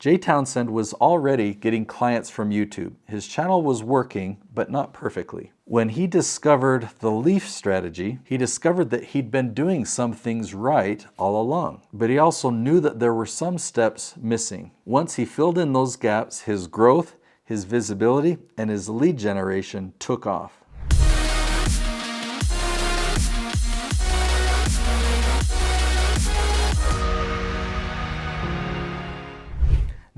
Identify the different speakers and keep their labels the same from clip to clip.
Speaker 1: Jay Townsend was already getting clients from YouTube. His channel was working, but not perfectly. When he discovered the leaf strategy, he discovered that he'd been doing some things right all along. But he also knew that there were some steps missing. Once he filled in those gaps, his growth, his visibility, and his lead generation took off.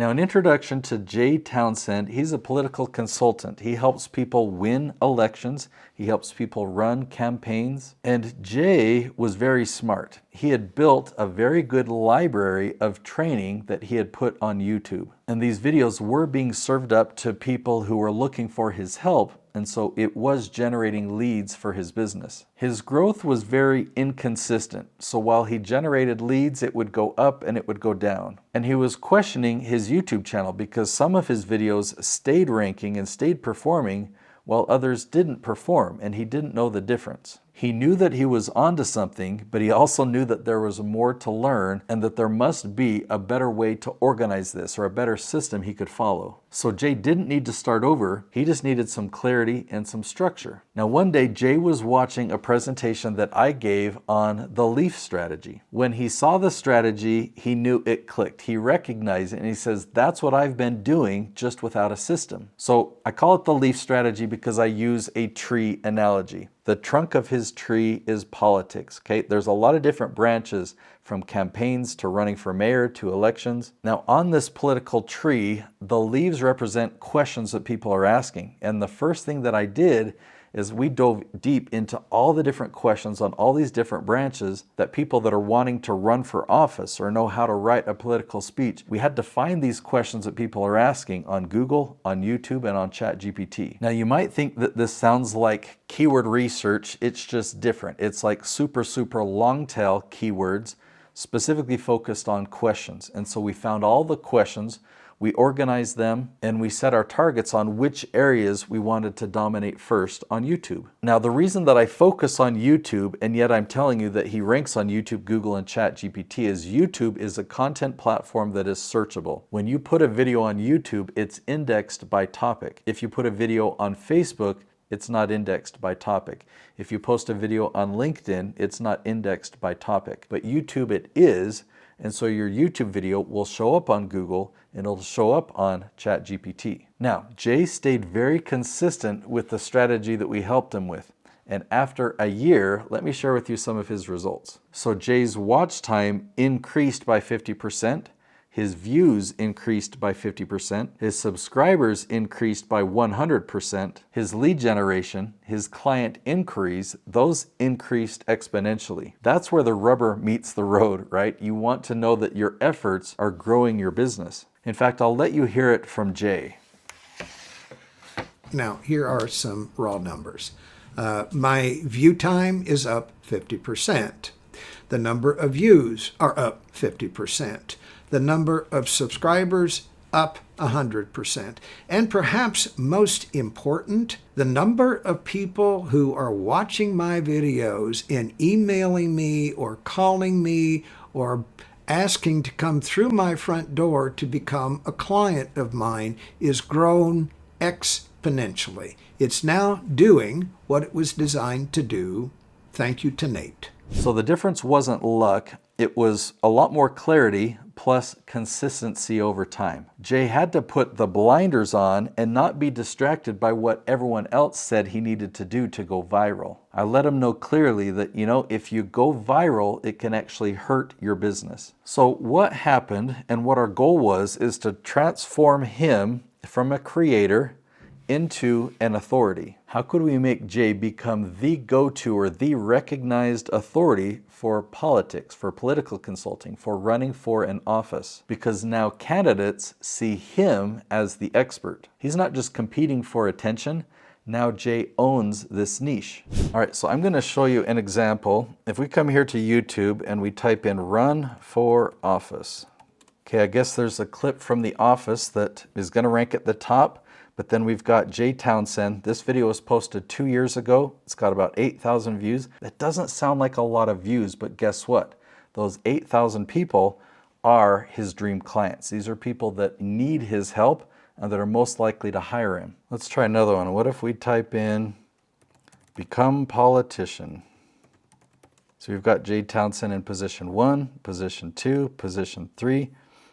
Speaker 1: Now, in Introduction to Jay Townsend, he's a political consultant. He helps people win elections. He helps people run campaigns. And Jay was very smart. He had built a very good library of training that he had put on YouTube. And these videos were being served up to people who were looking for his help, and so it was generating leads for his business. His growth was very inconsistent, so while he generated leads, it would go up and it would go down. And he was questioning his YouTube channel because some of his videos stayed ranking and stayed performing while others didn't perform, and he didn't know the difference. He knew that he was onto something, but he also knew that there was more to learn and that there must be a better way to organize this or a better system he could follow. So Jay didn't need to start over, he just needed some clarity and some structure. Now one day Jay was watching a presentation that I gave on the leaf strategy. When he saw the strategy, he knew it clicked. He recognized it and he says, that's what I've been doing just without a system. So I call it the leaf strategy because I use a tree analogy. The trunk of his tree is politics, okay? There's a lot of different branches from campaigns to running for mayor to elections. Now on this political tree, the leaves represent questions that people are asking. And the first thing that I did is we dove deep into all the different questions on all these different branches that people that are wanting to run for office or know how to write a political speech, we had to find these questions that people are asking on Google, on YouTube, and on ChatGPT. Now you might think that this sounds like keyword research, it's just different. It's like super long tail keywords specifically focused on questions. And so we found all the questions, we organized them, and we set our targets on which areas we wanted to dominate first on YouTube. Now, the reason that I focus on YouTube, and yet I'm telling you that he ranks on YouTube, Google, and ChatGPT, is YouTube is a content platform that is searchable. When you put a video on YouTube, it's indexed by topic. If you put a video on Facebook, it's not indexed by topic. If you post a video on LinkedIn, it's not indexed by topic. But YouTube it is, and so your YouTube video will show up on Google and it'll show up on ChatGPT. Now, Jay stayed very consistent with the strategy that we helped him with. And after a year, let me share with you some of his results. So Jay's watch time increased by 50%. His views increased by 50%, his subscribers increased by 100%, his lead generation, his client inquiries, those increased exponentially. That's where the rubber meets the road, right? You want to know that your efforts are growing your business. In fact, I'll let you hear it from Jay.
Speaker 2: Now, here are some raw numbers. My view time is up 50%. The number of views are up 50%. The number of subscribers up 100%. And perhaps most important, the number of people who are watching my videos and emailing me or calling me or asking to come through my front door to become a client of mine is grown exponentially. It's now doing what it was designed to do. Thank you to Nate.
Speaker 1: So the difference wasn't luck, it was a lot more clarity plus consistency over time. Jay had to put the blinders on and not be distracted by what everyone else said he needed to do to go viral. I let him know clearly that, if you go viral, it can actually hurt your business. So what happened and what our goal was is to transform him from a creator into an authority. How could we make Jay become the go-to or the recognized authority for politics, for political consulting, for running for an office? Because now candidates see him as the expert. He's not just competing for attention. Now Jay owns this niche. All right, so I'm going to show you an example. If we come here to YouTube and we type in run for office. Okay, I guess there's a clip from The Office that is going to rank at the top. But then we've got Jay Townsend. This video was posted 2 years ago. It's got about 8,000 views. That doesn't sound like a lot of views, but guess what? Those 8,000 people are his dream clients. These are people that need his help and that are most likely to hire him. Let's try another one. What if we type in become politician? So we've got Jay Townsend in position 1, position 2, position 3.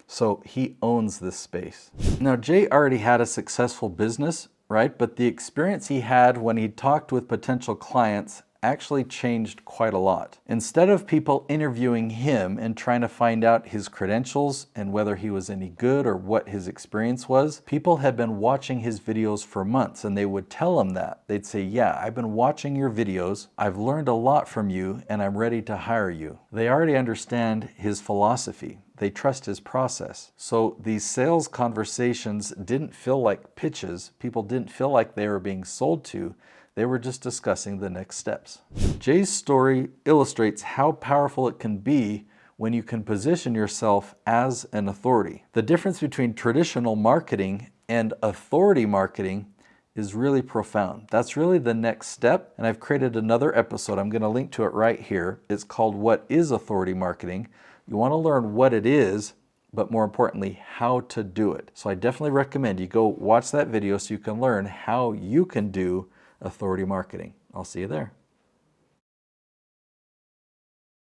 Speaker 1: So he owns this space. Now Jay already had a successful business, right? But the experience he had when he talked with potential clients actually changed quite a lot. Instead of people interviewing him and trying to find out his credentials and whether he was any good or what his experience was, people had been watching his videos for months and they would tell him that. They'd say, yeah, I've been watching your videos, I've learned a lot from you, and I'm ready to hire you. They already understand his philosophy. They trust his process. So these sales conversations didn't feel like pitches. People didn't feel like they were being sold to. They were just discussing the next steps. Jay's story illustrates how powerful it can be when you can position yourself as an authority. The difference between traditional marketing and authority marketing is really profound. That's really the next step, and I've created another episode. I'm going to link to it right here. It's called What is Authority Marketing? You want to learn what it is, but more importantly, how to do it. So I definitely recommend you go watch that video so you can learn how you can do authority marketing. I'll see you there.